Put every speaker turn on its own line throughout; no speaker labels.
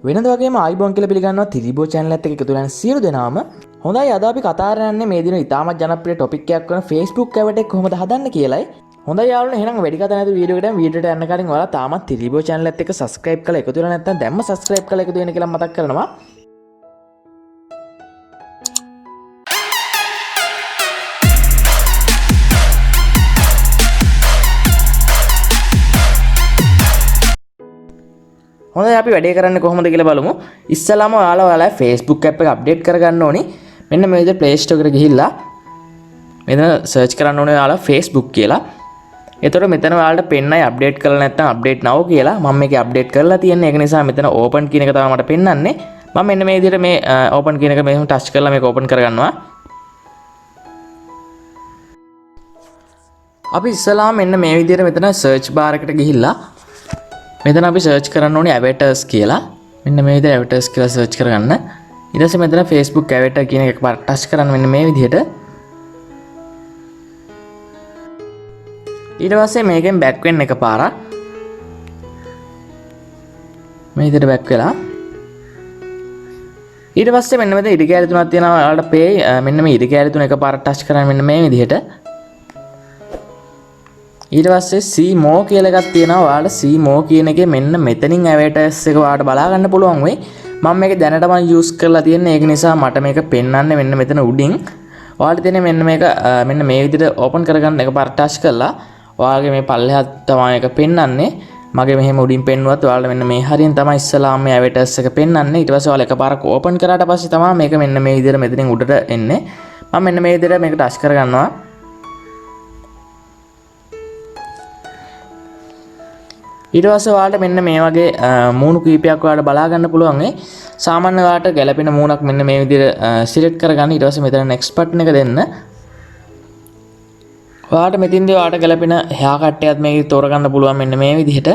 වෙනද වගේම ආයිබෝන් කියලා පිළිගන්නවා තිරිබෝ channel එකත් එක්ක එකතු වෙන සියලු දෙනාම. හොඳයි අද අපි කතා කරන්නේ මේ දින ඉතාමත් ජනප්‍රිය topic එකක් වන Facebook Avater එක කොහොමද හදන්නේ කියලායි. හොඳයි යාළුවනේ එහෙනම් වැඩි කතා නැතුව වීඩියෝකට යන්න කලින් ඔයාලා තාමත් තිරිබෝ channel එකත් එක්ක subscribe කරලා එකතු වෙලා නැත්නම් දැම්ම subscribe කරලා එකතු වෙන්න කියලා මතක් කරනවා. හොඳයි අපි වැඩේ කරන්නේ කොහොමද කියලා බලමු. ඉස්සලාම ඔයාලා Facebook app එක අප්ඩේට් කරගන්න ඕනි. මෙන්න මේ විදිහට Play Store එකට ගිහිල්ලා මෙතන search කරන්න ඕනේ ඔයාලා Facebook කියලා. එතකොට මෙතන ඔයාලට පෙන්නයි අප්ඩේට් කරලා නැත්නම් අප්ඩේට් now කියලා. මම මේකේ අප්ඩේට් කරලා තියෙන්නේ. ඒක නිසා මෙතන open කියන එක තමයි මට පෙන්නන්නේ. මම මෙන්න මේ විදිහට මේ open කියන එක මෙහෙම touch කරලා මේක open කරගන්නවා. අපි ඉස්සලාම මෙන්න මේ විදිහට මෙතන search bar එකට ගිහිල්ලා මෙතන අපි search කරන්න ඕනේ avatars කියලා. මෙන්න මේ විදිහට avatars කියලා search කරගන්න. ඊට පස්සේ මෙතන Facebook avatar කියන එක එකපාරට touch කරන්න මෙන්න මේ විදිහට. ඊට පස්සේ මේකෙන් back වෙන්න එකපාරක්. මේ විදිහට back වෙලා. ඊට පස්සේ මෙන්න මෙතන ඉරි කැලි තුනක් තියෙනවා. ඔයාලට pay මෙන්න මේ ඉරි කැලි තුන එකපාරට touch කරන්න මෙන්න මේ විදිහට. ඊට පස්සේ see more කියලා එකක් තියෙනවා. ඔයාලට see more කියන එකේ මෙන්න මෙතනින් avatars එක ඔයාලට බලා ගන්න පුළුවන් වෙයි. මම මේක දැනටම use කරලා තියෙන්නේ. ඒක නිසා මට මේක පෙන්වන්නේ මෙන්න මෙතන උඩින්. ඔයාලට තියෙන්නේ මෙන්න මේක මෙන්න මේ විදිහට open කරගන්න එකපාරට touch කරලා ඔයාලගේ මේ පල්ලෙහාට තමයි ඒක පෙන්වන්නේ. මගේ මෙහෙම උඩින් පෙන්නුවත් ඔයාලට මෙන්න මේ හරියෙන් තමයි ඉස්සලාම මේ avatars එක පෙන්වන්නේ. ඊට පස්සේ ඔයාලා එකපාරක් open කරාට පස්සේ තමයි මේක මෙන්න මේ විදිහට මෙතනින් උඩට එන්නේ. මම මෙන්න මේ විදිහට මේක touch කරගන්නවා. ඊට පස්සේ ඔයාලට මෙන්න මේ වගේ මූණු කීපයක් ඔයාලට බලා ගන්න පුළුවන් ඒ සාමාන්‍ය ඔයාලට ගැළපෙන මූණක් මෙන්න මේ විදිහට සිලෙක්ට් කරගන්න. ඊට පස්සේ මෙතන next button එක දෙන්න. ඔයාලට මෙතින්දී ඔයාලට ගැළපෙන hair cut එකක් මේකේ තෝරගන්න පුළුවන් මෙන්න මේ විදිහට.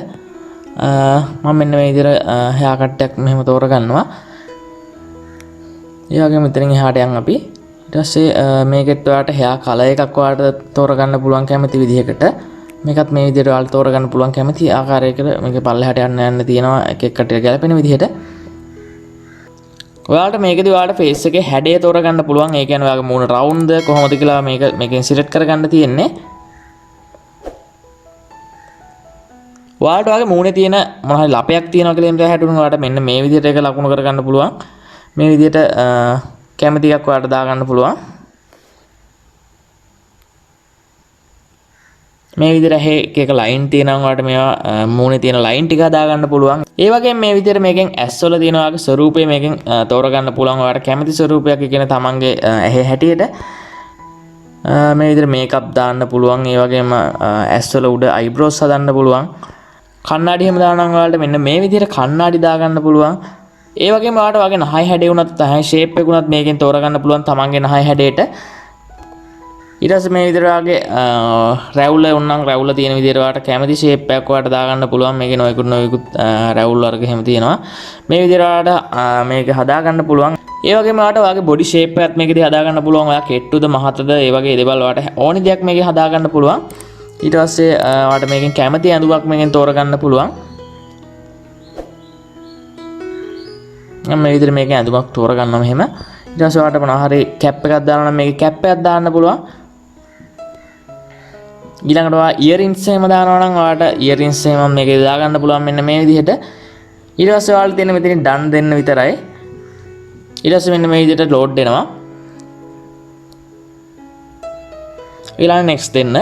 මම මෙන්න මේ විදිහට hair cut එකක් මෙහෙම තෝරගන්නවා. ඒ වගේම මෙතනින් එහාට යන් අපි. ඊට පස්සේ මේකෙත් ඔයාලට hair color එකක් ඔයාලට තෝරගන්න පුළුවන් කැමති විදිහකට. මේකත් මේ විදිහට ඔයාලට තෝරගන්න පුළුවන් කැමති ආකාරයකට මේකේ පල්ලෙහාට යන්න තියෙනවා එක එකට ගැලපෙන විදිහට. ඔයාලට මේකදී ඔයාලට face එකේ හැඩය තෝරගන්න පුළුවන්. ඒ කියන්නේ ඔයාගේ මූණ round ද කොහොමද කියලා මේකෙන් select කරගන්න තියෙන්නේ. ඔයාලට ඔයාගේ මූණේ තියෙන මොන හරි ලපයක් තියෙනවා කියලා එම්ට හැටුන ඔයාලට මෙන්න මේ විදිහට ඒක ලකුණු කරගන්න පුළුවන්. මේ විදිහට කැමති එකක් ඔයාලට දාගන්න පුළුවන්. මේ විදිහට එක ලයින් තියෙනවා ඔයාලට මේවා මූණේ තියෙන ලයින් ටික හදා ගන්න පුළුවන්. ඒ වගේම මේ විදිහට මේකෙන් ඇස් වල තියෙන ඔයාගේ ස්වරූපය මේකෙන් තෝරගන්න පුළුවන්. ඔයාලට කැමති ස්වරූපයක් කියන තමන්ගේ ඇහි හැටියට මේ විදිහට මේකප් දාන්න පුළුවන්. ඒ වගේම ඇස් වල උඩ අයිබ්‍රෝස් හදන්න පුළුවන්. කණ්ණාඩි හැම දානවා ඔයාලට මෙන්න මේ විදිහට කණ්ණාඩි දා ගන්න පුළුවන්. ඒ වගේම ඔයාලට ඔයාගේ නහය හැඩය උනත් නහය ෂේප් එක උනත් මේකෙන් තෝරගන්න පුළුවන් තමන්ගේ නහය හැඩයට. ඊට පස්සේ මේ විදිහට ඔයාගේ රැවුල උන්නම් රැවුල තියෙන විදිහට ඔයාලට කැමති ෂේප් එකක් ඔයාලට දාගන්න පුළුවන්. මේකේ නොයෙකුත් රැවුල් වර්ග හැම තියෙනවා. මේ විදිහට ඔයාලට මේක හදා ගන්න පුළුවන්. ඒ වගේම ඔයාලට ඔයාගේ බොඩි ෂේප් එකත් මේකදී හදා ගන්න පුළුවන්. ඔයා කෙට්ටුද මහතද ඒ වගේ දේවල් ඔයාලට ඕනි දෙයක් මේකේ හදා ගන්න පුළුවන්. ඊට පස්සේ ඔයාලට මේකෙන් කැමති ඇඳුමක් මේකෙන් තෝරගන්න පුළුවන්. මේ විදිහට මේකේ ඇඳුමක් තෝරගන්නවා මෙහෙම. ඊට පස්සේ ඔයාලට මොනවා හරි කැප් එකක් දානවා නම් මේකේ කැප් එකක් දාන්න පුළුවන්. ඊළඟට ඔයා ඉයරින්ග්ස් එහෙම දානවා නම් ඔයාලට ඉයරින්ග්ස් එහෙම මේකේ දාගන්න පුළුවන් මෙන්න මේ විදිහට. ඊට පස්සේ ඔයාලට තියෙන මෙතනින් ඩන් දෙන්න විතරයි. ඊට පස්සේ මෙන්න මේ විදිහට ලෝඩ් වෙනවා. ඊළඟ next දෙන්න.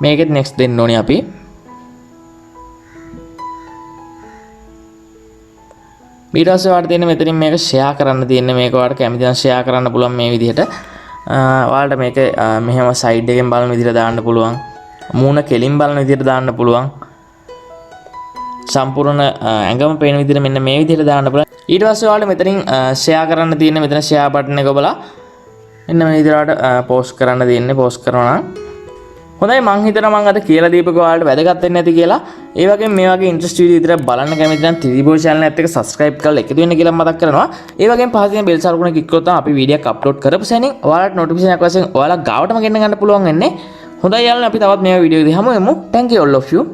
මේකෙත් next දෙන්න ඕනේ අපි. ඊට පස්සේ ඔයාලට තියෙන මෙතනින් මේක share කරන්න තියෙන්නේ. මේක ඔයාලට කැමති නම් share කරන්න පුළුවන් මේ විදිහට. ඔයාලට මේක මෙහෙම සයිඩ් එකෙන් බලන විදිහට දාන්න පුළුවන්. මූණ කෙලින් බලන විදිහට දාන්න පුළුවන්. සම්පූර්ණ ඇඟම පේන විදිහට මෙන්න මේ විදිහට දාන්න පුළුවන්. ඊට පස්සේ ඔයාලට මෙතනින් ෂෙයා කරන්න තියෙන මෙතන ෂෙයා බටන් එක ඔබලා මෙන්න මේ විදිහට ඔයාලට පෝස්ට් කරන්න තියෙන්නේ. පෝස්ට් කරනවා නම් හොඳයි. මං හිතනවා මං අද කියලා දීපක ඔයාලට වැදගත් වෙන්නේ නැති කියලා. ඒ වගේම මේ වගේ ඉන්ට්‍රස්ට් වීඩියෝ විතර බලන්න කැමති නම් තිරිබෝ channel එකත් එක්ක subscribe කරලා එකතු වෙන්න කියලා මතක් කරනවා. ඒ වගේම පහතින් තියෙන bell සලකුණ ක්ලික් කරොත් අපි වීඩියෝ එක අප්ලෝඩ් කරපු සැනින් ඔයාලට notification එකක් වශයෙන් ඔයාලා ගාවටම ගෙන්න ගන්න පුළුවන් වෙන්නේ. හොඳයි යාළුවනේ අපි තවත් මේ වීඩියෝ එකදී හමු වෙමු. Thank you all of you.